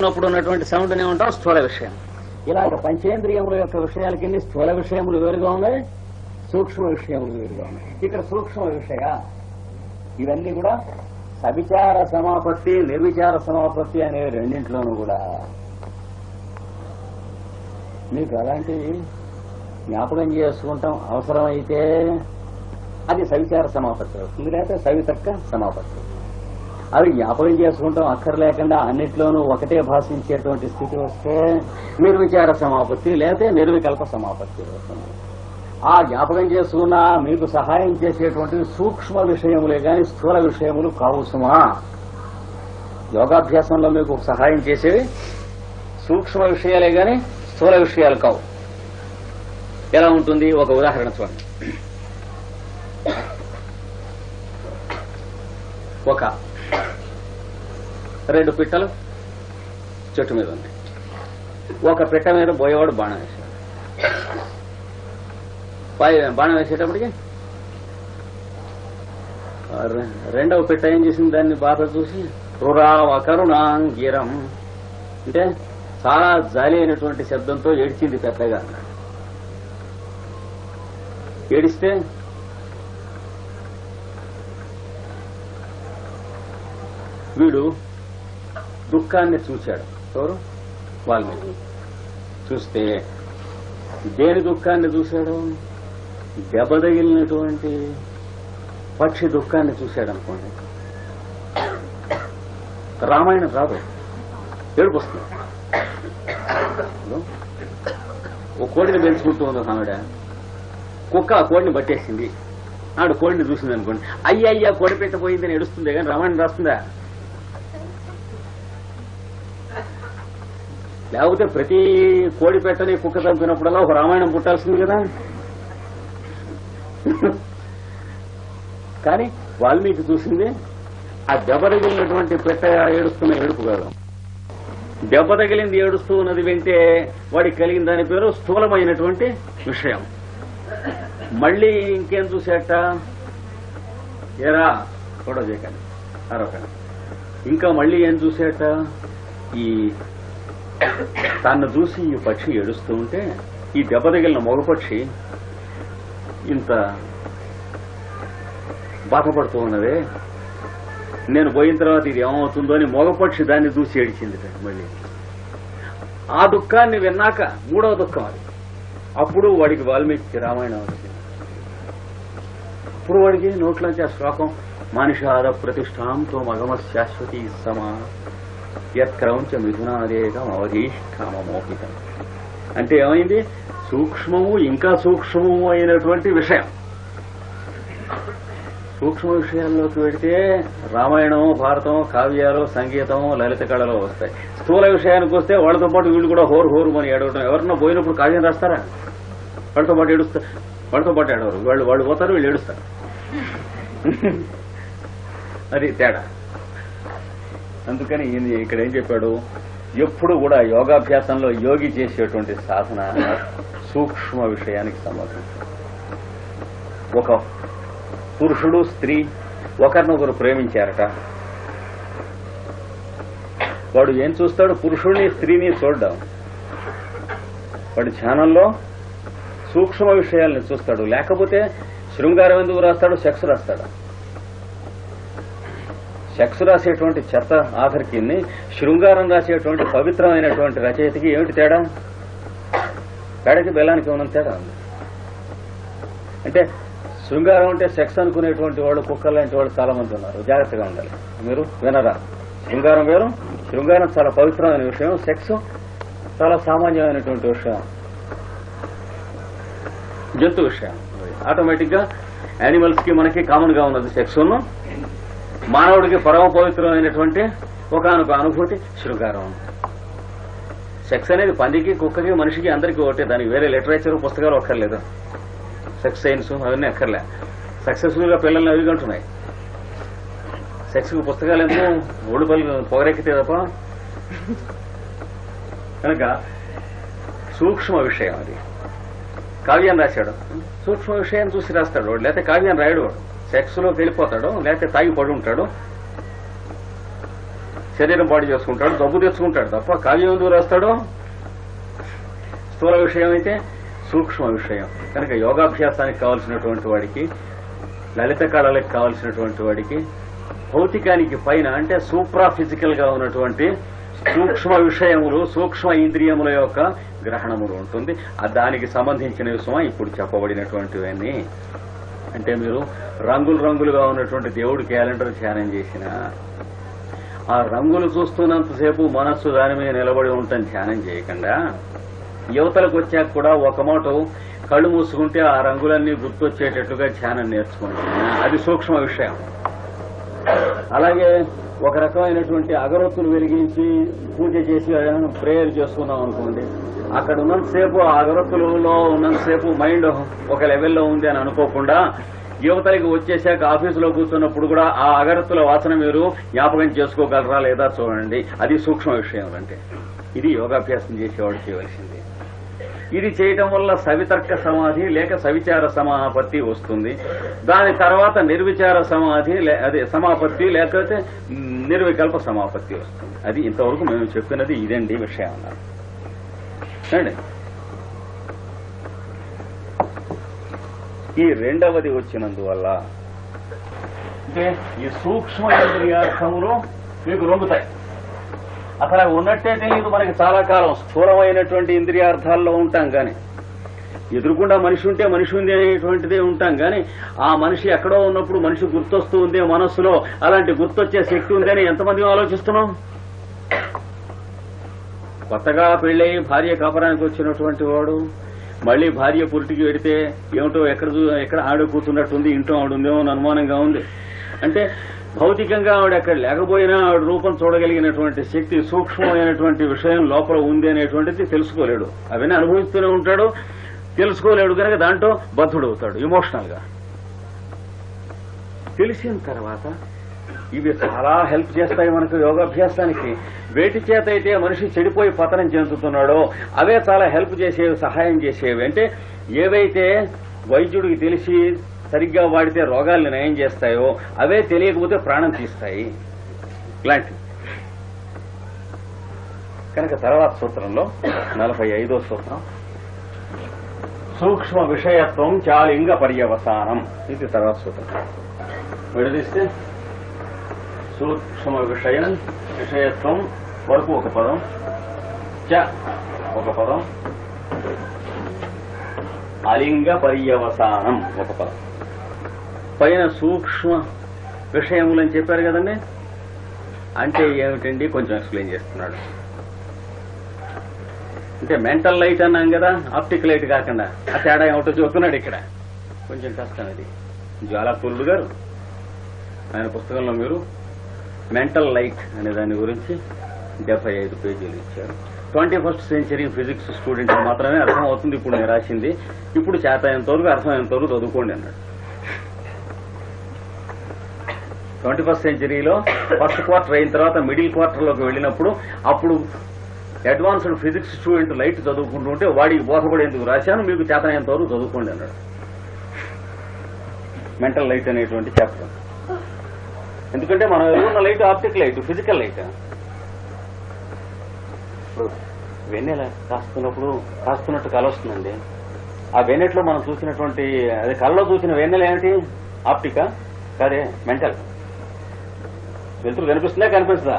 ఉన్నప్పుడు ఉన్నటువంటి సౌండ్నే ఉంటాం స్థూల విషయం. ఇలాగ పంచేంద్రియముల యొక్క విషయాలకి స్థూల విషయములు వేరుగా ఉన్నాయి, సూక్ష్మ విషయములు వేరుగా ఉన్నాయి. ఇక్కడ సూక్ష్మ విషయ ఇవన్నీ కూడా సవిచార సమాపత్తి, నిర్విచార సమాపత్తి అనే రెండింటిలోనూ కూడా మీకు అలాంటివి జ్ఞాపకం చేసుకుంటాం. అవసరమైతే అది సవిచార సమాపత్తి వస్తుంది, లేకపోతే సవితర్క సమాపత్తి. అవి జ్ఞాపకం చేసుకుంటాం అక్కర్లేకుండా అన్నిట్లోనూ ఒకటే భాషించేటువంటి స్థితి వస్తే నిర్విచార సమాపత్తి, లేకపోతే నిర్వికల్ప సమాపత్తి వస్తుంది. ఆ జ్ఞాపకం చేసుకున్న మీకు సహాయం చేసేటువంటి సూక్ష్మ విషయములే గాని స్థూల విషయములు కావు సుమా. యోగాభ్యాసంలో మీకు సహాయం చేసేవి సూక్ష్మ విషయాలే గాని స్థూల విషయాలు కావు. ఎలా ఉంటుంది ఒక ఉదాహరణ చూడండి. ఒక 2 పిట్టలు చెట్టు మీద ఉన్నాయి. ఒక పిట్ట మీద పోయేవాడు బాణం వేశాడు. బాణం వేసేటప్పటికి రెండవ పిట్ట ఏం చేసింది, దాన్ని బాధ చూసి రురావకరుణాంగిరం అంటే చాలా జాలి అయినటువంటి శబ్దంతో ఏడ్చింది పెద్దగా. ఏడిస్తే వీడు దుఃఖాన్ని చూశాడు. ఎవరు? వాల్మీకి. చూస్తే దేని దుఃఖాన్ని చూశాడు? దెబ్బతగిలినటువంటి పక్షి దుఃఖాన్ని చూశాడు అనుకోండి. రామాయణం రాదు, ఏడుపు వస్తుంది. ఓ కోడిని పెంచుకుంటూ ఉంది ఆవిడ. కుక్క ఆ కోడిని పట్టేసింది. ఆవిడ కోడిని చూసింది అనుకోండి. అయ్యా కోడి పెట్టబోయిందని ఏడుస్తుంది, కానీ రామాయణం రాస్తుందా? లేకపోతే ప్రతి కోడి పెట్టని కుక్క చంపినప్పుడల్లా ఒక రామాయణం పుట్టాల్సింది కదా. కానీ వాల్మీకి చూసింది ఆ దెబ్బ తగిలినటువంటి పెట్ట ఏడుస్తున్న ఏడుపు కాదు. దెబ్బ తగిలింది ఏడుస్తూ ఉన్నది వింటే వాడికి కలిగిన దాని పేరు స్థూలమైనటువంటి విషయం. మళ్ళీ ఇంకేం చూసేట, ఏరా గొడవ చేయకండి అరవకండి. ఇంకా మళ్ళీ ఏం చూసేట, ఈ తను చూసి ఈ పక్షి ఏడుస్తూ ఉంటే ఈ దెబ్బ తగిలిన మగపక్షి ఇంత బాధపడుతూ ఉన్నదే, నేను పోయిన తర్వాత ఇది ఏమవుతుందో అని మగపక్షి దాన్ని చూసి ఏడిచింది. మళ్ళీ ఆ దుఃఖాన్ని విన్నాక 3వ దుఃఖం అది. అప్పుడు వాడికి వాల్మీకి రామాయణం వచ్చింది. అప్పుడు వాడికి నోట్లోంచి ఆ శ్లోకం మానిషాద ప్రతిష్టాంతో మగమ శాశ్వతి సమా యత్క్రౌంచ మిథునాదేకం అవధీష్టామోహితం. అంటే ఏమైంది? సూక్ష్మము ఇంకా సూక్ష్మము అయినటువంటి విషయం. సూక్ష్మ విషయాల్లోకి వెడితే రామాయణం, భారతం, కావ్యాలు, సంగీతం, లలిత కళలు వస్తాయి. స్థూల విషయానికి వస్తే వాళ్ళతో పాటు వీళ్ళు కూడా హోరు హోరు అని ఏడవటం. ఎవరన్నా పోయినప్పుడు కావ్యం రాస్తారా? వాళ్ళతో పాటు ఏడుస్తారు. వాళ్ళతో పాటు ఏడవరు. వాళ్ళు పోతారు, వీళ్ళు ఏడుస్తారు. అది తేడా. అందుకని ఇక్కడ ఏం చెప్పాడు, ఎప్పుడు కూడా యోగాభ్యాసంలో యోగి చేసేటువంటి సాధన సూక్ష్మ విషయానికి సంబంధించి. ఒక పురుషుడు స్త్రీ ఒకరినొకరు ప్రేమించారట. వాడు ఏం చూస్తాడు? పురుషుడిని స్త్రీని చూడడం. వాడు ధ్యానంలో సూక్ష్మ విషయాల్ని చూస్తాడు. లేకపోతే శృంగారం ఎందుకు రాస్తాడు? సెక్స్ రాస్తాడు. సెక్స్ రాసేటువంటి చెత్త ఆఖరికి శృంగారం రాసేటువంటి పవిత్రమైనటువంటి రచయితకి ఏమిటి తేడా? పేడకి బెల్లానికి ఉన్నంత తేడా ఉంది. అంటే శృంగారం అంటే సెక్స్ అనుకునేటువంటి వాళ్ళు, కుక్కలు లాంటి వాళ్ళు చాలా మంది ఉన్నారు. జాగ్రత్తగా ఉండాలి. మీరు వినరా? శృంగారం వేరు. శృంగారం చాలా పవిత్రమైన విషయం. సెక్స్ చాలా సామాన్యమైనటువంటి విషయం, జంతు విషయం. ఆటోమేటిక్ గా యానిమల్స్ కి మనకి కామన్ గా ఉన్నది సెక్స్. మానవుడికి పరమ పవిత్రమైనటువంటి ఒకనొక అనుభూతి శృంగారం. సెక్స్ అనేది పందికి, కుక్కకి, మనిషికి అందరికీ ఒకటే. దానికి వేరే లిటరేచర్, పుస్తకాలు అక్కర్లేదు. సెక్స్ సైన్స్ అవన్నీ అక్కర్లే. సక్సెస్ఫుల్ గా పిల్లల్ని అవిగంటున్నాయి. సెక్స్ కు పుస్తకాలు ఎందుకు? ఓడి పళ్ళు పొగరెక్కితే తప్ప. కనుక సూక్ష్మ విషయం అది. కావ్యం రాశాడు, సూక్ష్మ విషయాన్ని చూసి రాస్తాడు వాడు. లేకపోతే కావ్యం రాయడు వాడు. సెక్స్ లోకి వెళ్ళిపోతాడు, లేకపోతే తాగి పడి ఉంటాడు. శరీరం పాటు చేసుకుంటాడు, డబ్బు తెచ్చుకుంటాడు తప్ప కావ్యం ఎందుకు రాస్తాడు? స్థూల విషయం అయితే సూక్ష్మ విషయం కనుక యోగాభ్యాసానికి కావలసినటువంటి వాడికి, లలిత కళలకు కావలసినటువంటి వాడికి, భౌతికానికి పైన అంటే సూప్రా ఫిజికల్ గా ఉన్నటువంటి సూక్ష్మ విషయములు, సూక్ష్మ ఇంద్రియముల యొక్క గ్రహణములు ఉంటుంది. దానికి సంబంధించిన విషయం ఇప్పుడు చెప్పబడినటువంటివన్నీ. అంటే మీరు రంగులు రంగులుగా ఉన్నటువంటి దేవుడి క్యాలెండర్ ధ్యానం చేసిన ఆ రంగులు చూస్తున్నంతసేపు మనస్సు దాని మీద నిలబడి ఉంటాం ధ్యానం చేయకుండా, యువతలకు వచ్చాక కూడా ఒక మాట కళ్ళు మూసుకుంటే ఆ రంగులన్నీ గుర్తొచ్చేటట్లుగా ధ్యానం నేర్చుకోండి. అది సూక్ష్మ విషయం. అలాగే ఒక రకమైనటువంటి అగరొత్తులు వెలిగించి పూజ చేసి ప్రేయర్ చేసుకున్నాం అనుకోండి, అక్కడ ఉన్నంతసేపు ఆ అగరొత్తులలో ఉన్నంతసేపు మైండ్ ఒక లెవెల్లో ఉంది అని అనుకోకుండా యువతలకి వచ్చేసాక ఆఫీసులో కూర్చున్నప్పుడు కూడా ఆ అగరత్తుల వాసన మీరు జ్ఞాపకం చేసుకోగలరా లేదా చూడండి. అది సూక్ష్మ విషయం. అంటే ఇది యోగాభ్యాసం చేసేవాడు చేయవలసింది. ఇది చేయటం వల్ల సవితర్క సమాధి లేక సవిచార సమాపత్తి వస్తుంది. దాని తర్వాత నిర్విచార సమాధి అదే సమాపత్తి లేకపోతే నిర్వికల్ప సమాపత్తి వస్తుంది. అది ఇంతవరకు మేము చెప్పినది ఇదండి విషయం అన్నారు. అండి ఈ రెండవది వచ్చినందువల్ల అంటే ఈ సూక్ష్మ ఇంద్రియార్థములు మీకు లొంగుతాయి. అసలు ఉన్నట్టే తెలియదు మనకి చాలా కాలం. స్థూలమైనటువంటి ఇంద్రియార్థాల్లో ఉంటాం కానీ, ఎదురుకుండా మనిషి ఉంటే మనిషి ఉంది అనేటువంటిదే ఉంటాం కానీ, ఆ మనిషి ఎక్కడో ఉన్నప్పుడు మనిషి గుర్తొస్తూ ఉందే మనస్సులో, అలాంటి గుర్తొచ్చే శక్తి ఉందని ఎంతమంది ఆలోచిస్తున్నాం? కొత్తగా పెళ్ళయి భార్య కాపరానికి వచ్చినటువంటి వాడు మళ్లీ భార్య పురిటికి వెడితే ఏమిటో ఎక్కడ ఆవిడ కూర్చున్నట్టుంది, ఇంట్లో ఆవిడ ఉందేమో అనుమానంగా ఉంది అంటే భౌతికంగా ఆవిడ ఎక్కడ లేకపోయినా ఆవిడ రూపం చూడగలిగినటువంటి శక్తి సూక్ష్మమైనటువంటి విషయం లోపల ఉంది అనేటువంటిది తెలుసుకోలేడు. అవన్నీ అనుభవిస్తూనే ఉంటాడు, తెలుసుకోలేడు కనుక దాంట్లో బద్ధుడవుతాడు ఎమోషనల్ గా. తెలిసిన తర్వాత ఇవి చాలా హెల్ప్ చేస్తాయి మనకు యోగాభ్యాసానికి. వేటి చేత అయితే మనిషి చెడిపోయి పతనం చెందుతున్నాడో అవే చాలా హెల్ప్ చేసేవి, సహాయం చేసేవి. అంటే ఏవైతే వైద్యుడికి తెలిసి సరిగ్గా వాడితే రోగాల్ని నయం చేస్తాయో అవే తెలియకపోతే ప్రాణం తీస్తాయి ఇలాంటివి. కనుక తర్వాత సూత్రంలో 45వ సూత్రం సూక్ష్మ విషయత్వం చాలింగ పర్యవసానం. ఇది తర్వాత సూత్రం. విడదీస్తే సూక్ష్మ విషయం, విషయత్వం వరకు ఒక పదం, చ ఒక పదం, అలింగ పర్యవసానం ఒక పదం. పైన సూక్ష్మ విషయములని చెప్పారు కదండి. అంటే ఏమిటండి కొంచెం ఎక్స్ప్లెయిన్ చేస్తున్నాడు. అంటే మెంటల్ లైట్ అన్నాం కదా, ఆప్టిక్ లైట్ కాకుండా ఆ తేడా ఏమిటో చూస్తున్నాడు ఇక్కడ. కొంచెం కష్టం అది. జ్వాలాపూరుడు గారు ఆయన పుస్తకంలో మీరు మెంటల్ లైట్ అనే దాని గురించి 75 పేజీలు ఇచ్చారు. 21st సెంచరీ ఫిజిక్స్ స్టూడెంట్ మాత్రమే అర్థం అవుతుంది ఇప్పుడు నేను రాసింది. ఇప్పుడు చేతనంత వరకు అర్థమైనంత వరకు చదువుకోండి అన్నాడు. 21st సెంచరీలో ఫస్ట్ క్వార్టర్ అయిన తర్వాత మిడిల్ క్వార్టర్లోకి వెళ్ళినప్పుడు అప్పుడు అడ్వాన్స్డ్ ఫిజిక్స్ స్టూడెంట్ లైట్ చదువుకుంటుంటే వాడికి బోధపడేందుకు రాశాను, మీకు చేతనంత వరకు చదువుకోండి అన్నాడు. మెంటల్ లైట్ అనేటువంటి చాప్టర్. ఎందుకంటే మనం ఎదురున్న light optic light, physical light. వెన్నెల కాస్తున్నట్టు కళ వస్తుందండి. ఆ వెన్నెట్లో మనం చూసినటువంటి అది కళ్ళలో చూసిన వెన్నెల ఏమిటి? ఆప్టికా కాదే, మెంటల్. వెలుతురు కనిపిస్తుందా కనిపిస్తుందా?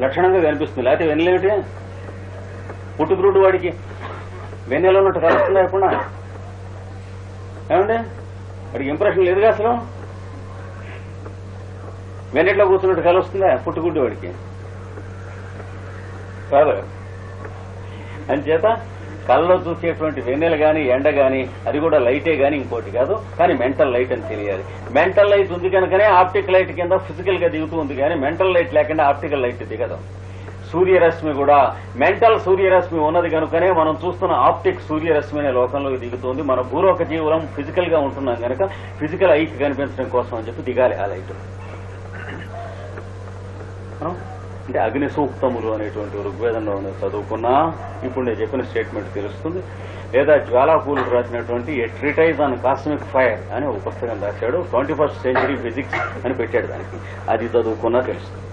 లక్షణంగా కనిపిస్తుంది. లేకపోతే వెన్నెలేమిటి? పుట్టుకురుడు వాడికి వెన్నెలో ఉన్నట్టు కలుస్తుందా ఎప్పుడా? ఏమండి వాడికి ఇంప్రెషన్ లేదుగా అసలు. వెన్నెట్లో కూర్చున్నట్టు కళ వస్తుందా పుట్టుగుడ్డు వాడికి? కాదు. అంచేత కళ్ళలో చూసేటువంటి వెన్నెల గాని ఎండ గాని అది కూడా లైటే గాని ఇంకోటి కాదు, కానీ మెంటల్ లైట్ అని తెలియాలి. మెంటల్ లైట్ ఉంది కనుకనే ఆప్టిక్ లైట్ కింద ఫిజికల్ గా దిగుతూ ఉంది, కానీ మెంటల్ లైట్ లేకుండా ఆప్టికల్ లైట్ దిగదు. సూర్యరశ్మి కూడా మెంటల్ సూర్యరశ్మి ఉన్నది కనుకనే మనం చూస్తున్న ఆప్టిక్ సూర్యరశ్మి అనే లోకంలోకి దిగుతుంది. మన భూలోక జీవులం ఫిజికల్ గా ఉంటున్నాం కనుక ఫిజికల్ ఐకి కనిపించడం కోసం అని చెప్పి దిగాలి ఆ లైట్. అంటే అగ్ని సూక్తములు అనేటువంటి ఋగ్వేదంలో చదువుకున్నా ఇప్పుడు నేను చెప్పిన స్టేట్మెంట్ తెలుస్తుంది. లేదా జ్వాలాపూరుడు రాసినటువంటి ఏ ట్రిటైజ్ ఆన్ కాస్మిక్ ఫైర్ అని ఒక పుస్తకం రాశాడు. 21st సెంచరీ ఫిజిక్స్ అని పెట్టాడు దానికి. అది చదువుకున్నా తెలుస్తుంది.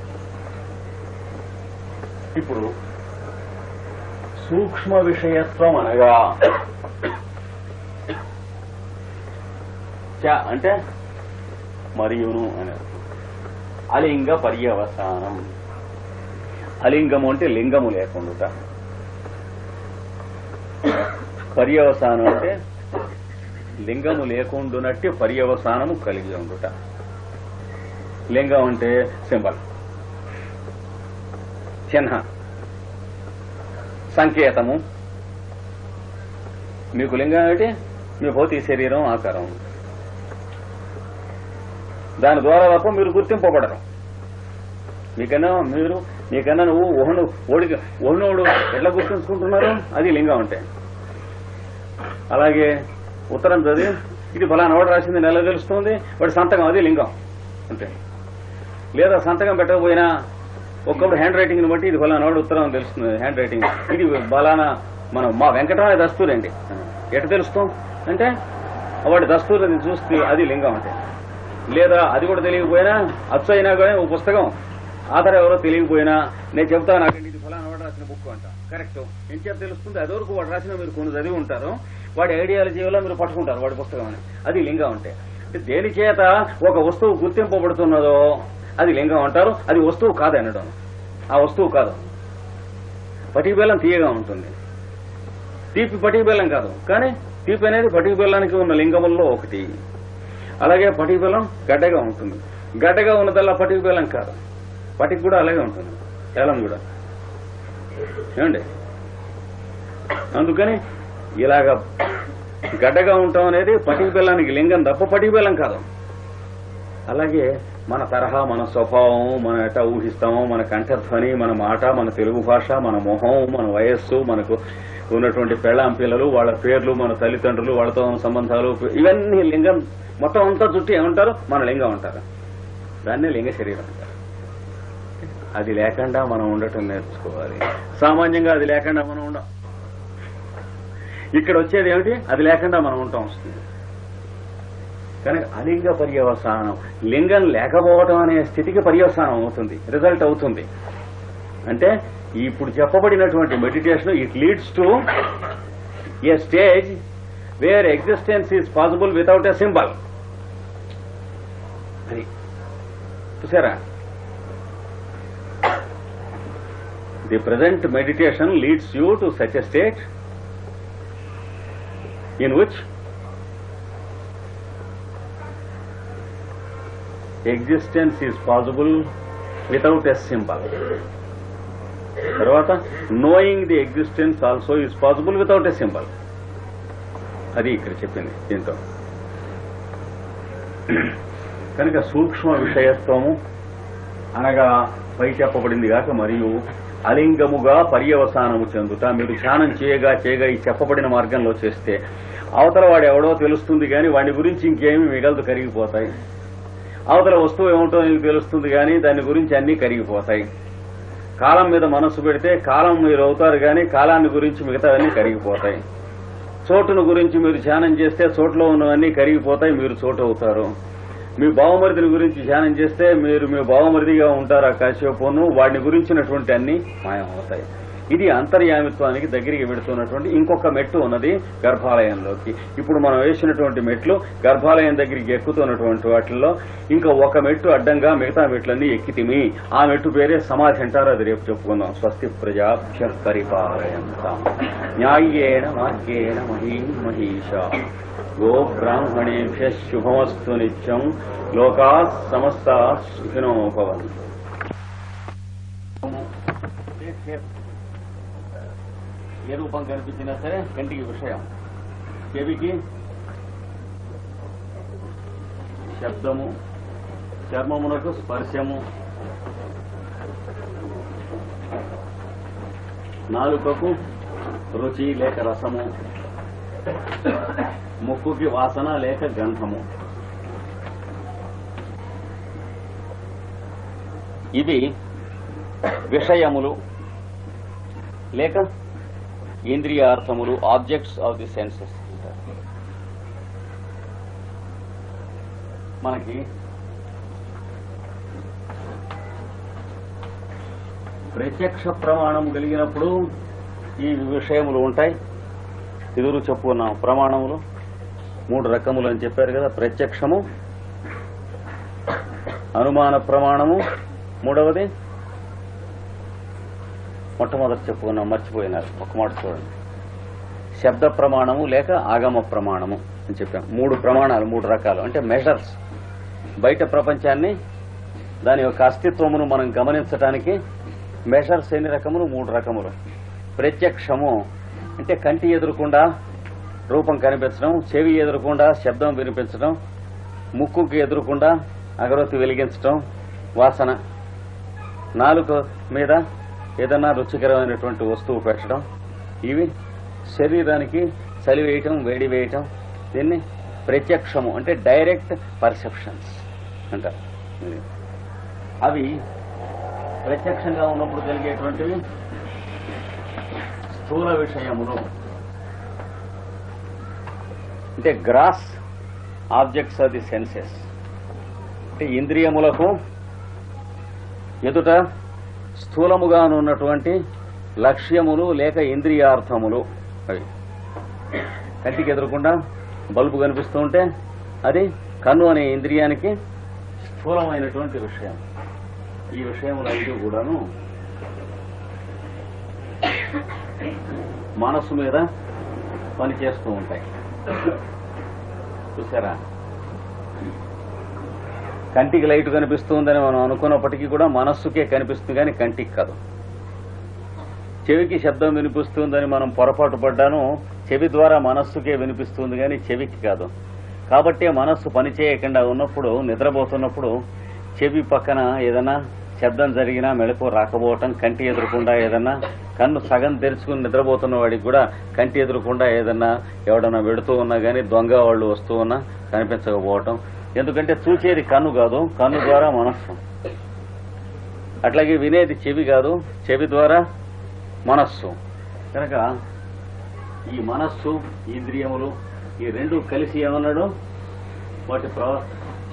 ఇప్పుడు సూక్ష్మ విషయత్వం అనగా అంటే మరియును అని అలింగ పర్యవసానం. అలింగము అంటే లింగము లేకుండా, పర్యవసానం అంటే లింగము లేకుండానట్టి పర్యవసానము కలిగి ఉండుట. లింగం అంటే సింబల్, చిహ్న, సంకేతము. మీకు లింగం ఏంటి? మీ భౌతిక శరీరం, ఆకారం. దాని ద్వారా తప్ప మీరు గుర్తింపబడరు. నీకన్నా నువ్వు ఓడినోడు ఎట్లా గుర్తించుకుంటున్నారు? అది లింగం అంటే. అలాగే ఉత్తరం చదివి ఇది ఫలానా వాడు రాసింది నెల తెలుస్తుంది, వాడి సంతకం, అది లింగం అంతే. లేదా సంతకం పెట్టకపోయినా ఒక్కప్పుడు హ్యాండ్ రైటింగ్ని బట్టి ఇది ఫలానా వాడు ఉత్తరం తెలుస్తుంది, హ్యాండ్ రైటింగ్ ఇది ఫలానా మా వెంకటరాయ దస్తూరండి ఎట్లా తెలుస్తాం అంటే వాడి దస్తూరిని చూస్తే అది లింగం అంటే. లేదా అది కూడా తెలియకపోయినా అచ్చు అయినా కానీ ఓ పుస్తకం ఆధార్ ఎవరో తెలియకపోయినా నేను చెప్తాను నాకండి ఇది ఫలానా వాడు రాసిన బుక్ అంట, కరెక్ట్. ఏం చెప్పి తెలుస్తుంది? అది వరకు వాడు రాసిన మీరు కొన్ని చదివి ఉంటారు, వాడి ఐడియాలజీ వల్ల మీరు పట్టుకుంటారు వాడి పుస్తకం అని, అది లింగం అంటే. దేని చేత ఒక వస్తువు గుర్తింపబడుతున్నదో అది లింగం అంటారు. అది వస్తువు కాదు అనడం, ఆ వస్తువు కాదు. పటిక బెల్లం తీయగా ఉంటుంది, తీపి పటిక బెల్లం కాదు, కానీ తీపి అనేది పటిక బెల్లానికి ఉన్న లింగముల్లో ఒకటి. అలాగే పటిక బెల్లం గడ్డగా ఉంటుంది, గడ్డగా ఉన్నదల్లా పటిక బెల్లం కాదు, పటిక కూడా అలాగే ఉంటుంది, బెల్లం కూడా. ఏమండి? అందుకని ఇలాగ గడ్డగా ఉంటాం అనేది పటిక బెల్లానికి లింగం తప్ప పటిక బెల్లం కాదు. అలాగే మన తరహా, మన స్వభావం, మనం ఎట్లా ఊహిస్తామో, మన కంఠధ్వని, మన మాట, మన తెలుగు భాష, మన మొహం, మన వయస్సు, మనకు ఉన్నటువంటి పెళ్ళాం పిల్లలు, వాళ్ళ పేర్లు, మన తల్లిదండ్రులు, వాళ్ళతో ఉన్న సంబంధాలు, ఇవన్నీ లింగం మొత్తం అంతా చుట్టూ ఏమంటారు? మన లింగం అంటారు. దాన్నే లింగ శరీరం అంటారు. అది లేకుండా మనం ఉండటం నేర్చుకోవాలి. సామాన్యంగా అది లేకుండా మనం ఉండం. ఇక్కడ వచ్చేది ఏమిటి? అది లేకుండా మనం ఉంటాం వస్తుంది. కనుక అలింగ పర్యవసానం, లింగం లేకపోవటం అనే స్థితికి పర్యవసానం అవుతుంది, రిజల్ట్ అవుతుంది. అంటే ఇప్పుడు చెప్పబడినటువంటి meditation it leads to a stage where existence is possible without a symbol. అది చూసారా? The present meditation leads you to such a state in which existence is possible without a symbol. తర్వాత knowing the existence also is possible without a symbol. అది ఇక్కడ చెప్పింది దీంతో. కనుక సూక్ష్మ విషయత్వము అనగా పై చెప్పబడింది కాక మరియు అలింగముగా పర్యవసానము చెందుట. మీరు ధ్యానం చేయగా ఈ చెప్పబడిన మార్గంలో చేస్తే అవతల వాడు ఎవడో తెలుస్తుంది కానీ వాడి గురించి ఇంకేమీ మిగలదు, కరిగిపోతాయి. అవతల వస్తువు ఏమిటో నీకు తెలుస్తుంది కానీ దాని గురించి అన్నీ కరిగిపోతాయి. కాలం మీద మనస్సు పెడితే కాలం మీరు అవుతారు కానీ కాలాన్ని గురించి మిగతావన్నీ కరిగిపోతాయి. చోటును గురించి మీరు ధ్యానం చేస్తే చోట్లో ఉన్నవన్నీ కరిగిపోతాయి, మీరు చోటు అవుతారు. మీ బావమరిదిని గురించి ధ్యానం చేస్తే మీరు మీ బావమరిదిగా ఉంటారు. ఆ కాసేపును వాడిని గురించినటువంటి అన్ని మాయమవుతాయి. ఇది అంతర్యామిత్వానికి దగ్గరికి వెడుతున్నటువంటి ఇంకొక మెట్టు ఉన్నది గర్భాలయంలోకి. ఇప్పుడు మనం వేసినటువంటి మెట్లు గర్భాలయం దగ్గరికి ఎక్కుతున్నటువంటి వాటిల్లో ఇంకా ఒక మెట్టు అడ్డంగా మిగతా మెట్లన్నీ ఎక్కితిమి. ఆ మెట్టు పేరే సమాధి అంటారు. అది రేపు చెప్పుకుందాం. స్వస్తి ప్రజాభ్య పరిపాలయంతాం న్యాయేన మార్గేణ మహీం మహీషా గో బ్రాహ్మణేభ్య శుభమస్తు నిత్యం లోకా సమస్తా సుఖినో భవంతు. ఏ రూపం కనిపించినా సరే కంటికి విషయం, చెవికి శబ్దము, చర్మమునకు స్పర్శము, నాలుకకు రుచి లేక రసము, ముక్కుకి వాసన లేక గంధము. ఇవి విషయములు లేక ఇంద్రియార్థములు, ఆబ్జెక్ట్స్ ఆఫ్ ది సెన్సెస్. మనకి ప్రత్యక్ష ప్రమాణం కలిగినప్పుడు ఈ విషయములు ఉంటాయి. ఎదురు చెప్పుకున్నాం. ప్రమాణములు 3 రకములు అని చెప్పారు కదా. ప్రత్యక్షము, అనుమాన ప్రమాణము, మూడవది మొట్టమొదటి చెప్పుకున్నాం, మర్చిపోయినారు, ఒక మాట చూడండి. శబ్ద ప్రమాణము లేక ఆగమ ప్రమాణము అని చెప్పాం. 3 ప్రమాణాలు, 3 రకాలు. అంటే మెజర్స్. బయట ప్రపంచాన్ని, దాని యొక్క అస్తిత్వమును మనం గమనించడానికి మెజర్స్ ఎన్ని రకములు? 3 రకములు. ప్రత్యక్షము అంటే కంటి ఎదురుకుండా రూపం కనిపించడం, చెవి ఎదురుకుండా శబ్దం వినిపించడం, ముక్కుకి ఎదురుకుండా అగరొత్తి వెలిగించడం, వాసన, నాలుక మీద ఏదన్నా రుచికరమైనటువంటి వస్తువు పెట్టడం, ఇవి శరీరానికి చలి వేయటం, వేడి వేయటం. దీన్ని ప్రత్యక్షము అంటే డైరెక్ట్ పర్సెప్షన్స్ అంటారు. అవి ప్రత్యక్షంగా ఉన్నప్పుడు కలిగేటువంటివి స్థూల విషయములు. అంటే gross objects of the senses. అంటే ఇంద్రియములకు ఎదుట స్థూలముగా ఉన్నటువంటి లక్ష్యములు లేక ఇంద్రియార్థములు. అవి కంటికి ఎదురకుండా బల్బు కనిపిస్తూ ఉంటే అది కన్ను అనే ఇంద్రియానికి స్థూలమైనటువంటి విషయం. ఈ విషయములన్నీ కూడాను మనస్సు మీద పనిచేస్తూ ఉంటాయి. చూసారా, కంటికి లైట్ కనిపిస్తుందని మనం అనుకున్నప్పటికీ కూడా మనస్సుకే కనిపిస్తుంది కానీ కంటికి కాదు. చెవికి శబ్దం వినిపిస్తుందని మనం పొరపాటు పడ్డాను, చెవి ద్వారా మనస్సుకే వినిపిస్తుంది కానీ చెవికి కాదు. కాబట్టి మనస్సు పనిచేయకుండా ఉన్నప్పుడు, నిద్రపోతున్నప్పుడు చెవి పక్కన ఏదైనా శబ్దం జరిగినా మెళకువ రాకపోవటం, కంటి ఎదురకుండా ఏదన్నా, కన్ను సగం తెరుచుకుని నిద్రపోతున్న వాడికి కూడా కంటి ఎదురకుండా ఏదన్నా ఎవడన్నా వెడుతూ ఉన్నా కానీ దొంగ వాళ్ళు వస్తూ ఉన్నా కనిపించకపోవటం. ఎందుకంటే చూసేది కన్ను కాదు, కన్ను ద్వారా మనస్సు. అట్లాగే వినేది చెవి కాదు, చెవి ద్వారా మనస్సు. కనుక ఈ మనస్సు, ఇంద్రియములు ఈ రెండు కలిసి ఏమన్నాడు? వాటి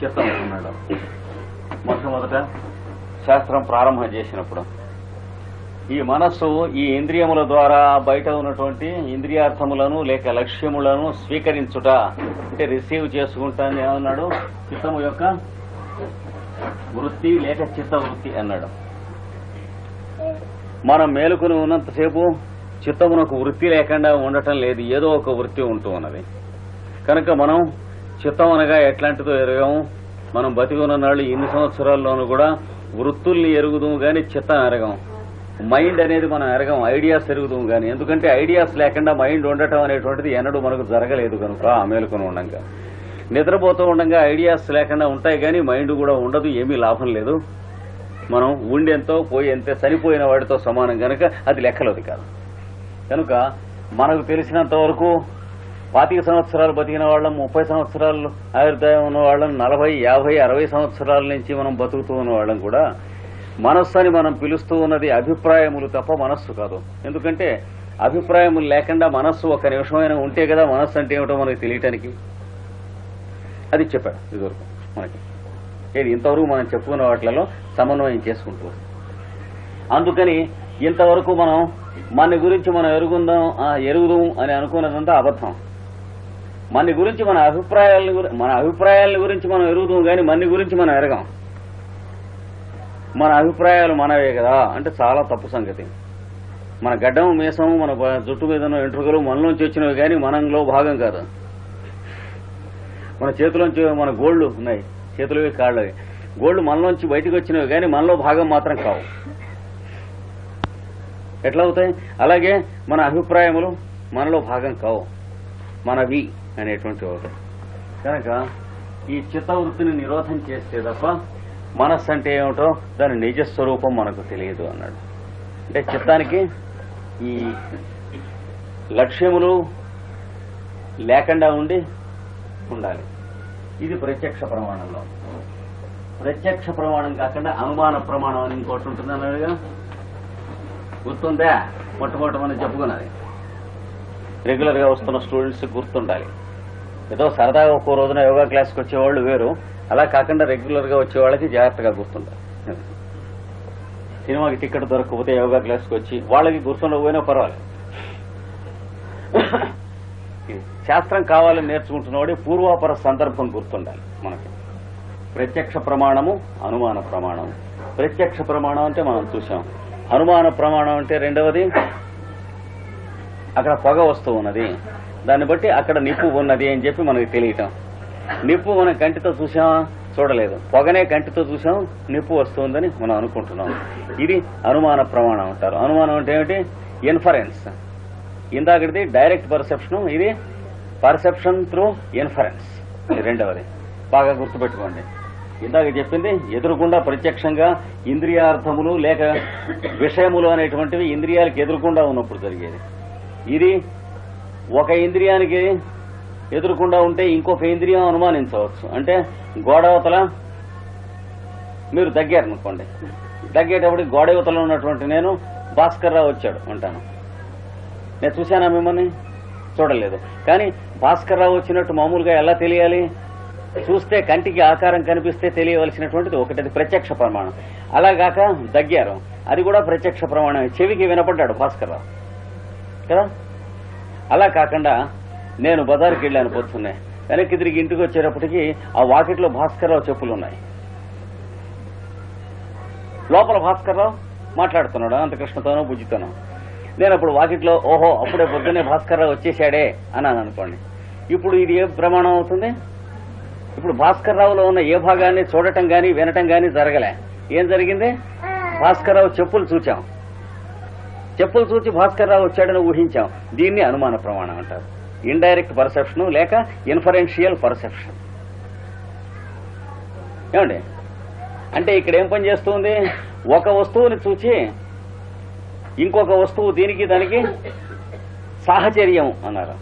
చిత్తం అన్నాడు. మొట్టమొదట శాస్త్రం ప్రారంభం చేసినప్పుడు ఈ మనస్సు ఈ ఇంద్రియముల ద్వారా బయట ఉన్నటువంటి ఇంద్రియార్థములను లేక లక్ష్యములను స్వీకరించుట అంటే రిసీవ్ చేసుకుంటాను ఏమన్నాడు? చిత్తము యొక్క వృత్తి లేక చిత్త వృత్తి అన్నాడు. మనం మేలుకుని ఉన్నంతసేపు చిత్తమునకు వృత్తి లేకుండా ఉండటం లేదు, ఏదో ఒక వృత్తి ఉంటూ ఉన్నది. కనుక మనం చిత్తం అనగా ఎట్లాంటిదో ఎరగము. మనం బతికున్న నాళ్ళు ఇన్ని సంవత్సరాల్లోనూ కూడా వృత్తుల్ని ఎరుగుదాము కానీ చిత్తం ఎరగం. మైండ్ అనేది మనం ఎరగం, ఐడియాస్ ఎరుగుదాము కానీ. ఎందుకంటే ఐడియాస్ లేకుండా మైండ్ ఉండటం అనేటువంటిది ఎన్నడూ మనకు జరగలేదు కనుక మేలుకొని ఉండగా. నిద్రపోతూ ఉండగా ఐడియాస్ లేకుండా ఉంటాయి కానీ మైండ్ కూడా ఉండదు, ఏమీ లాభం లేదు. మనం ఉండెంతో పోయి ఎంతే చనిపోయిన వాడితో సమానం కనుక అది లెక్కలోది కాదు. కనుక మనకు తెలిసినంత వరకు 25 సంవత్సరాలు బతికిన వాళ్ళం, 30 సంవత్సరాలు ఆయుర్దాయం ఉన్న వాళ్ళం, 40, 50, 60 సంవత్సరాల నుంచి మనం బతుకుతూ ఉన్న వాళ్ళం కూడా మనస్సు అని మనం పిలుస్తూ ఉన్నది అభిప్రాయములు తప్ప మనస్సు కాదు. ఎందుకంటే అభిప్రాయములు లేకుండా మనస్సు ఒక నిమిషమైనా ఉంటే కదా మనస్సు అంటే ఏమిటో మనకి తెలియటానికి. అది చెప్పాడు ఇదివరకు మనకి. ఏది ఇంతవరకు మనం చెప్పుకున్న వాటిలలో సమన్వయం చేసుకుంటూ. అందుకని ఇంతవరకు మనం మన గురించి మనం ఎరుగుదాం అని అనుకున్నదంతా అబద్ధం. మన గురించి మన అభిప్రాయాల గురించి మనం ఎరుగుదాం కానీ మన గురించి మనం ఎరగం. మన అభిప్రాయాలు మనవే కదా అంటే చాలా తప్పు సంగతి. మన గడ్డం, మీసము, మన జుట్టు మీద వెంట్రుకలు మనలోంచి వచ్చినవి కానీ మనంలో భాగం కాదు. మన చేతిలోంచి మన గోళ్లు ఉన్నాయి, చేతులవి కాళ్ళవి, గోళ్లు మనలోంచి బయటకు వచ్చినవి కానీ మనలో భాగం మాత్రం కావు. ఎట్లా అవుతాయి? అలాగే మన అభిప్రాయములు మనలో భాగం కావు, మనవి అనేటువంటివి అవుతాయి. కనుక ఈ చిత్తవృత్తిని నిరోధం చేస్తే తప్ప మనస్సు అంటే ఏమిటో దాని నిజస్వరూపం మనకు తెలియదు అన్నాడు. అంటే చిత్తానికి ఈ లక్ష్యములు లేకుండా ఉండాలి. ఇది ప్రత్యక్ష ప్రమాణంలో. ప్రత్యక్ష ప్రమాణం కాకుండా అనుమాన ప్రమాణం అని ఇంకోటి ఉంటుంది అన్నాడుగా, గుర్తుందా? మొట్టమొదటి మనం చెప్పుకున్నది రెగ్యులర్ గా వస్తున్న స్టూడెంట్స్ గుర్తుండాలి. ఏదో సరదాగా ఒక్కో రోజున యోగా క్లాస్కి వచ్చేవాళ్ళు వేరు, అలా కాకుండా రెగ్యులర్ గా వచ్చే వాళ్ళకి జాగ్రత్తగా గుర్తుండాలి. సినిమాకి టికెట్ దొరకకపోతే యోగా క్లాస్కి వచ్చి వాళ్ళకి గుర్తుండకపోయినా పర్వాలేదు. శాస్త్రం కావాలని నేర్చుకుంటున్నవాడి పూర్వాపర సందర్భం గుర్తుండాలి మనకి. ప్రత్యక్ష ప్రమాణము, అనుమాన ప్రమాణము. ప్రత్యక్ష ప్రమాణం అంటే మనం చూసాం. అనుమాన ప్రమాణం అంటే రెండవది, అక్కడ పొగ వస్తువు ఉన్నది, దాన్ని బట్టి అక్కడ నిప్పు ఉన్నది అని చెప్పి మనకి తెలియటం. నిప్పు మనం కంటితో చూసామా? చూడలేదు. పొగనే కంటితో చూసాం, నిప్పు వస్తుందని మనం అనుకుంటున్నాం. ఇది అనుమాన ప్రమాణం అంటారు. అనుమానం అంటే ఏమిటి? ఇన్ఫరెన్స్. ఇందాకటిది డైరెక్ట్ పర్సెప్షన్, ఇది పర్సెప్షన్ త్రూ ఇన్ఫరెన్స్. రెండవది బాగా గుర్తుపెట్టుకోండి. ఇందాక చెప్పింది ఎదురుకుండా ప్రత్యక్షంగా ఇంద్రియార్థములు లేక విషయములు అనేటువంటివి ఇంద్రియాలకు ఎదురుకుండా ఉన్నప్పుడు జరిగేది. ఇది ఒక ఇంద్రియానికి ఎదురుకుండా ఉంటే ఇంకొక ఇంద్రియం అనుమానించవచ్చు. అంటే గోడవతల మీరు దగ్గారనుకోండి, దగ్గేటప్పుడు గోడవతల ఉన్నటువంటి నేను భాస్కర్ రావు వచ్చాడు అంటాను. నేను చూశానా మిమ్మల్ని? చూడలేదు. కానీ భాస్కర్ రావు వచ్చినట్టు మామూలుగా ఎలా తెలియాలి? చూస్తే కంటికి ఆకారం కనిపిస్తే తెలియవలసినటువంటిది ఒకటి, ప్రత్యక్ష ప్రమాణం. అలాగాక దగ్గారు, అది కూడా ప్రత్యక్ష ప్రమాణం. చెవికి వినపడ్డాడు భాస్కర్ రావు కదా. అలా కాకుండా నేను బజార్కి వెళ్ళాను పొద్దున్నే, వెనక్కి తిరిగి ఇంటికి వచ్చేటప్పటికి ఆ వాకిట్లో భాస్కర్ రావు చెప్పులు ఉన్నాయి. లోపల భాస్కర్ రావు మాట్లాడుతున్నాడు అంతకృష్ణతోనో బుజ్జితోనో. నేను అప్పుడు వాకిట్లో ఓహో అప్పుడే పొద్దున్నే భాస్కర్ రావు వచ్చేసాడే అన్నాను అనుకోండి. ఇప్పుడు ఇది ఏ ప్రమాణం అవుతుంది? ఇప్పుడు భాస్కర్ రావులో ఉన్న ఏ భాగాన్ని చూడటం గాని వినటం గాని జరగలే. ఏం జరిగింది? భాస్కర్ రావు చెప్పులు చూచాం, చెప్పులు చూచి భాస్కర్ రావు వచ్చాడని ఊహించాం. దీన్ని అనుమాన ప్రమాణం అంటారు. ఇండైరెక్ట్ పర్సెప్షన్ లేక ఇన్ఫరెన్షియల్ పర్సెప్షన్. ఏమండి? అంటే ఇక్కడ ఏం పని చేస్తుంది? ఒక వస్తువుని చూచి ఇంకొక వస్తువు దీనికి దానికి సాహచర్యం అన్నారు.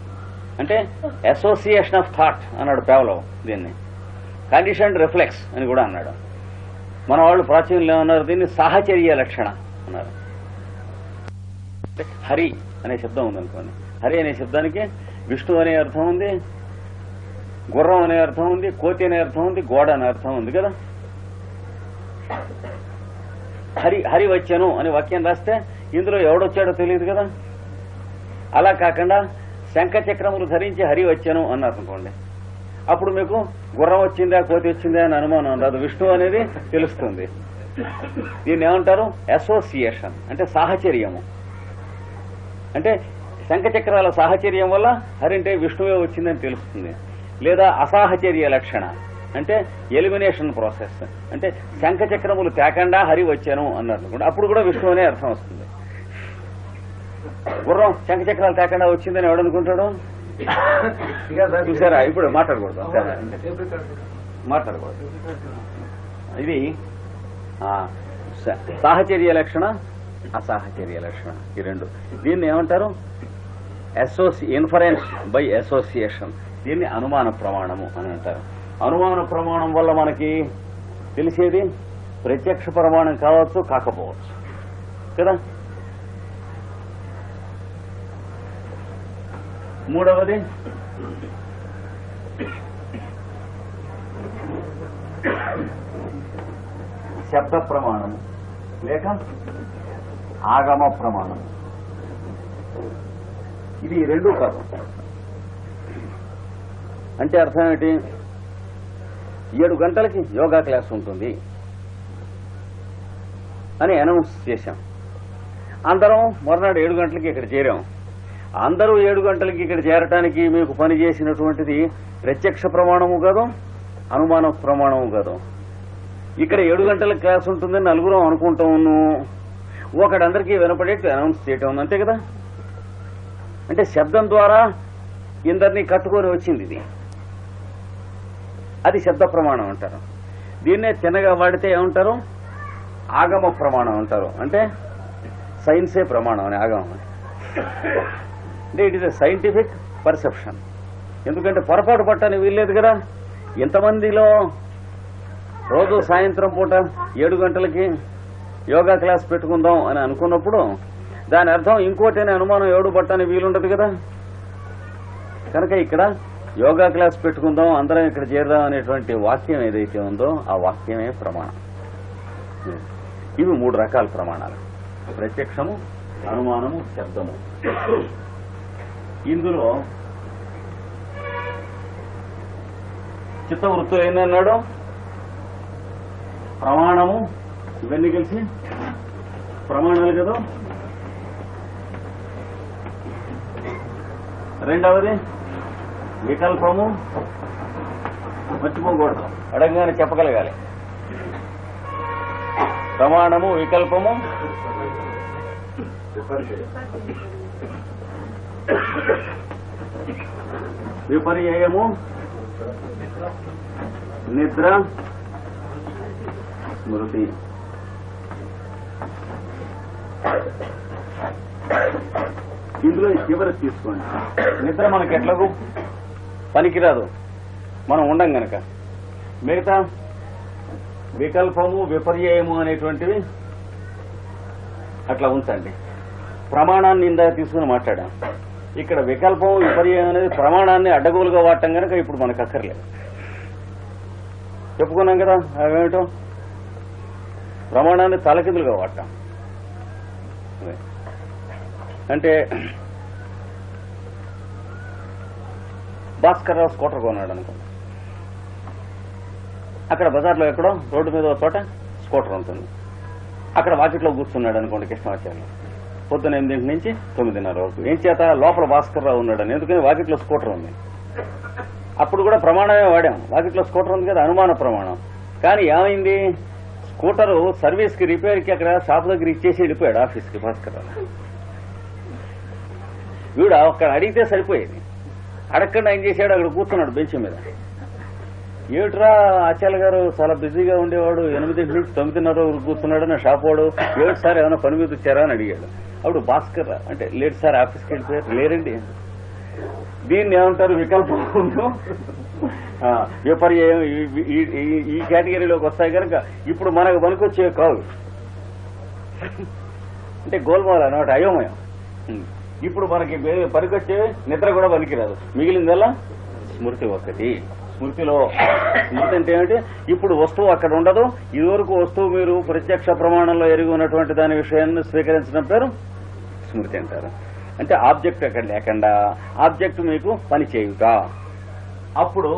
అంటే అసోసియేషన్ ఆఫ్ థాట్ అన్నాడు పేవలోవ్. దీన్ని కండిషన్డ్ రిఫ్లెక్స్ అని కూడా అన్నాడు. మన వాళ్ళు ప్రాచీనంలో ఏమన్నారు? దీన్ని సాహచర్య లక్షణ అన్నారు. హరి అనే శబ్దం ఉందనుకోండి. హరి అనే శబ్దానికి విష్ణు అనే అర్థం ఉంది, గుర్రం అనే అర్థం ఉంది, కోతి అనే అర్థం ఉంది, గోడ అనే అర్థం ఉంది కదా. హరి హరి వచ్చాను అని వాక్యం రాస్తే ఇందులో ఎవడొచ్చాడో తెలియదు కదా. అలా కాకుండా శంఖ చక్రములు ధరించి హరి వచ్చాను అన్నారు అనుకోండి, అప్పుడు మీకు గుర్రం వచ్చిందా కోతి వచ్చిందా అని అనుమానం రాదు. విష్ణు అనేది తెలుస్తుంది. దీన్ని ఏమంటారు? అసోసియేషన్, అంటే సాహచర్యము. అంటే శంఖ చక్రాల సాహచర్యం వల్ల హరి అంటే విష్ణువే వచ్చిందని తెలుస్తుంది. లేదా అసాహచర్య లక్షణ అంటే ఎలిమినేషన్ ప్రాసెస్, అంటే శంఖ చక్రములు తేకుండా హరి వచ్చాను అన్నారు అనుకోండి, అప్పుడు కూడా విష్ణు అనే అర్థం వస్తుంది. గుర్రం శంఖ చక్రాలు తేకుండా వచ్చిందని ఎవడనుకుంటాడు? చూసారా? ఇప్పుడు మాట్లాడకూడదు, మాట్లాడకూడదు. ఇది సాహచర్య లక్షణ, అసాహచర్య లక్షణ, ఈ రెండు. దీన్ని ఏమంటారు? Inference by association. దీన్ని అనుమాన ప్రమాణము అని అంటారు. అనుమాన ప్రమాణం వల్ల మనకి తెలిసేది ప్రత్యక్ష ప్రమాణం కావచ్చు, కాకపోవచ్చు కదా. మూడవది శబ్ద ప్రమాణం లేక ఆగమ ప్రమాణం. ఇది రెండూ కాదు. అంటే అర్థం ఏంటి? 7 గంటలకి యోగా క్లాస్ ఉంటుంది అని అనౌన్స్ చేశాం. అందరం మర్నాడు 7 గంటలకి ఇక్కడ చేరాం. అందరూ 7 గంటలకి ఇక్కడ చేరటానికి మీకు పని చేసినటువంటిది ప్రత్యక్ష ప్రమాణము కాదు, అనుమాన ప్రమాణము కాదు. ఇక్కడ 7 గంటలకు క్లాస్ ఉంటుందని నలుగురం అనుకుంటాము, ఒకడందరికీ వినపడేట్టు అనౌన్స్ చేయటం, అంతే కదా. అంటే శబ్దం ద్వారా ఇందరినీ కట్టుకొని వచ్చింది ఇది. అది శబ్ద ప్రమాణం అంటారు. దీన్నే చిన్నగా వాడితే ఏమంటారు? ఆగమ ప్రమాణం అంటారు. అంటే సైన్సే ప్రమాణం అని ఆగమం. అంటే it is a scientific perception. ఎందుకంటే పొరపాటు పట్టని వీల్లేదు కదా. ఇంతమందిలో రోజు సాయంత్రం పూట 7 గంటలకి యోగా క్లాస్ పెట్టుకుందాం అని అనుకున్నప్పుడు దాని అర్థం ఇంకోటనే అనుమానం ఎవడు పట్టని వీలుండదు కదా. కనుక ఇక్కడ యోగా క్లాస్ పెట్టుకుందాం, అందరం ఇక్కడ చేరదాం అనేటువంటి వాక్యం ఏదైతే ఉందో ఆ వాక్యమే ప్రమాణం. ఇవి 3 రకాల ప్రమాణాలు: ప్రత్యక్షము, అనుమానము, శబ్దము. ఇందులో చిత్తవృత్తులు ఏందన్నాడు? ప్రమాణము, ఇవన్నీ కలిసి ప్రమాణాలు కదా. రెండవది వికల్పము, మర్చిపోకూడదు, అడగగానే చెప్పగలగాలి. ప్రమాణము, వికల్పము, విపర్యయము, నిద్ర, స్మృతి. ఇందులో చివరికి తీసుకోండి. నిద్ర మనకి ఎట్లాగూ పనికిరాదు మనం ఉండం గనక. మిగతా వికల్పము, విపర్యయము అనేటువంటివి అట్లా ఉంచండి. ప్రమాణాన్ని ఇందాక తీసుకుని మాట్లాడాం. ఇక్కడ వికల్పం, విపర్యయం అనేది ప్రమాణాన్ని అడ్డగోలుగా వాడటం కనుక ఇప్పుడు మనకు అక్కర్లేదు. చెప్పుకున్నాం కదా అవేమిటో. ప్రమాణాన్ని తలకిందులుగా వాడటం అంటే భాస్కర్ రావు స్కూటర్ కొన్నాడు అనుకోండి. అక్కడ బజార్లో ఎక్కడో రోడ్డు మీద ఒక చోట స్కూటర్ ఉంటుంది. అక్కడ వాకిట్లో కూర్చున్నాడు అనుకోండి కృష్ణాచార్యులు. పొద్దున 8 నుంచి 9:30 వరకు. ఏం చేత? లోపల భాస్కర్ రావు ఉన్నాడని. ఎందుకని? వాకిట్లో స్కూటర్ ఉంది. అప్పుడు కూడా ప్రమాణమే వాడాం. వాకిట్లో స్కూటర్ ఉంది కదా, అనుమాన ప్రమాణం. కానీ ఏమైంది? స్కూటరు సర్వీస్కి, రిపేర్కి అక్కడ షాప్ దగ్గర ఇచ్చేసి వెళ్ళిపోయాడు ఆఫీస్కి భాస్కర్ రావు. వీడు అక్కడ అడిగితే సరిపోయేది. అడగకుండా ఏం చేశాడు? అక్కడ కూర్చున్నాడు బెంచ్ మీద. ఏమిట్రా ఆచార్య గారు చాలా బిజీగా ఉండేవాడు, 8 నుంచి 9:30 వరకు కూర్చున్నాడు నా షాప్ వాడు, ఏమిటి సార్ ఏమైనా పని మీద వచ్చారా అని అడిగాడు. అప్పుడు భాస్కర్ అంటే లేదు సార్ ఆఫీస్కి వెళ్ళిపోయారు. లేరండి. దీన్ని ఏమంటారు? వికల్పం, విపర్యయం. ఈ కేటగిరీలోకి వస్తాయి కనుక ఇప్పుడు మనకు పనికొచ్చే కాదు. అంటే గోల్మాల్ అన్నమాట, అయోమయం. ఇప్పుడు మనకి పనికొచ్చే నిద్ర కూడా పనికిరాదు. మిగిలిందల్లా స్మృతి ఒక్కటి. స్మృతిలో స్మృతి అంటే ఏమిటి? ఇప్పుడు వస్తువు అక్కడ ఉండదు. ఇదివరకు వస్తువు మీరు ప్రత్యక్ష ప్రమాణంలో ఎరిగి ఉన్నటువంటి దాని విషయాన్ని స్వీకరించడం పేరు స్మృతి అంటారు. అంటే ఆబ్జెక్ట్ అక్కడ లేకుండా ఆబ్జెక్ట్ మీకు పని చేయుట. అప్పుడు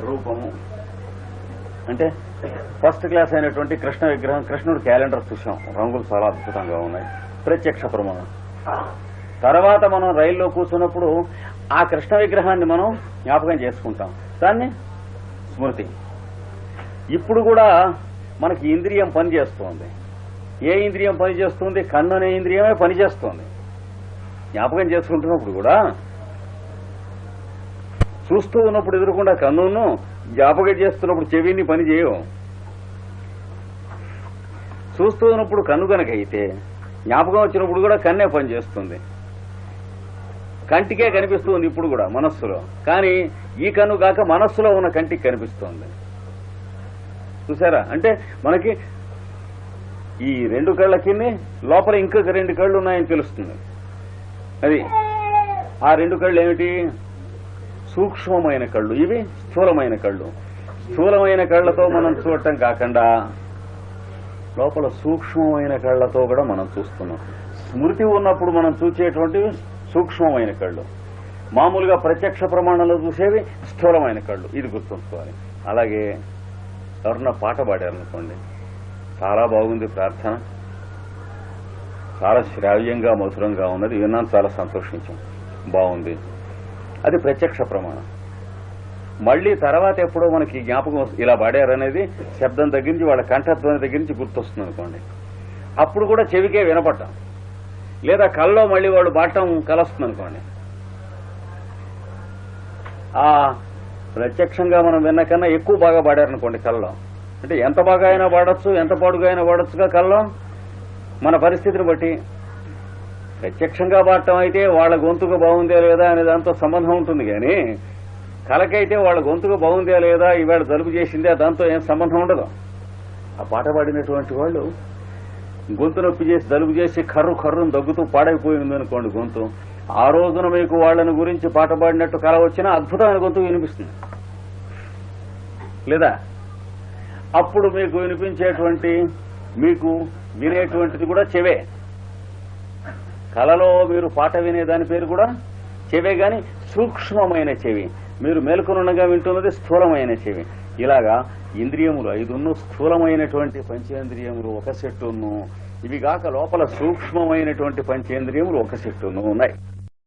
రూపము అంటే ఫస్ట్ క్లాస్ అయినటువంటి కృష్ణ విగ్రహం, కృష్ణుడు క్యాలెండర్ చూసాం, రంగులు చాలా అద్భుతంగా ఉన్నాయి, ప్రత్యక్ష ప్రమాణం. తర్వాత మనం రైల్లో కూర్చున్నప్పుడు ఆ కృష్ణ విగ్రహాన్ని మనం జ్ఞాపకం చేసుకుంటాం, దాన్ని స్మృతి. ఇప్పుడు కూడా మనకి ఇంద్రియం పనిచేస్తోంది. ఏ ఇంద్రియం పనిచేస్తుంది? కన్ను అనే ఇంద్రియమే పనిచేస్తోంది. జ్ఞాపకం చేసుకుంటున్నప్పుడు కూడా చూస్తూ ఉన్నప్పుడు ఎదురకుండా కన్నును, జ్ఞాపకం చేస్తున్నప్పుడు చెవిని పని చేయవు. చూస్తూ ఉన్నప్పుడు కన్ను కనుక అయితే జ్ఞాపకం వచ్చినప్పుడు కూడా కన్నే పనిచేస్తుంది. కంటికే కనిపిస్తుంది ఇప్పుడు కూడా మనస్సులో. కానీ ఈ కన్ను కాక మనస్సులో ఉన్న కంటికి కనిపిస్తోంది. చూసారా? అంటే మనకి ఈ 2 కళ్ళకి లోపల ఇంకొక 2 కళ్ళు ఉన్నాయని తెలుస్తుంది. అది ఆ 2 కళ్ళు ఏమిటి? సూక్ష్మమైన కళ్ళు. ఇవి స్థూలమైన కళ్ళు. స్థూలమైన కళ్ళతో మనం చూడటం కాకుండా లోపల సూక్ష్మమైన కళ్ళతో కూడా మనం చూస్తున్నాం. స్మృతి ఉన్నప్పుడు మనం చూసేటువంటివి సూక్ష్మమైన కళ్ళు. మామూలుగా ప్రత్యక్ష ప్రమాణంలో చూసేవి స్థూలమైన కళ్ళు. ఇది గుర్తుంచుకోవాలి. అలాగే ఎవరన్నా పాట పాడారనుకోండి, చాలా బాగుంది ప్రార్థన, చాలా శ్రావ్యంగా మధురంగా ఉన్నది, విన్నాను, చాలా సంతోషించాం, బాగుంది, అది ప్రత్యక్ష ప్రమాణం. మళ్లీ తర్వాత ఎప్పుడో మనకి జ్ఞాపకం ఇలా పాడారనేది శబ్దం దగ్గర నుంచి, వాళ్ళ కంఠధ్వని దగ్గర నుంచి గుర్తొస్తుంది అనుకోండి. అప్పుడు కూడా చెవికే వినపడ్డాం, లేదా కళ్ళలో మళ్లీ వాళ్ళు పాడటం కలుస్తుంది అనుకోండి. ఆ ప్రత్యక్షంగా మనం విన్న కన్నా ఎక్కువ బాగా పాడారనుకోండి కళ్ళలో. అంటే ఎంత బాగా అయినా పాడొచ్చు, ఎంత పాడుగా అయినా పాడొచ్చుగా కళ్ళలో, మన పరిస్థితిని బట్టి. ప్రత్యక్షంగా పాడటం అయితే వాళ్ళ గొంతుకు బాగుందే లేదా అనే దాంతో సంబంధం ఉంటుంది. కానీ కళకైతే వాళ్ళ గొంతుకు బాగుందే లేదా, ఈవేళ జలుబు చేసిందే, దాంతో ఏం సంబంధం ఉండదు. ఆ పాట పాడినటువంటి వాళ్ళు గొంతు నొప్పి చేసి, జలుబు చేసి కర్రును దగ్గుతూ పాడైపోయింది అనుకోండి గొంతు, ఆ రోజున మీకు వాళ్ళని గురించి పాట పాడినట్టు కళ వచ్చినా అద్భుతమైన గొంతు వినిపిస్తుంది లేదా? అప్పుడు మీకు వినిపించేటువంటి మీకు వినేటువంటిది కూడా చెవే. కలలో మీరు పాట వినేదాని పేరు కూడా చెవే, గాని సూక్ష్మమైన చెవి. మీరు మేలుకొనుండగా వింటున్నది స్థూలమైన చెవి. ఇలాగా ఇంద్రియములు 5 స్థూలమైనటువంటి పంచేంద్రియములు ఒక సెట్టును, ఇవి కాక లోపల సూక్ష్మమైనటువంటి పంచేంద్రియములు ఒక సెట్టును ఉన్నాయి.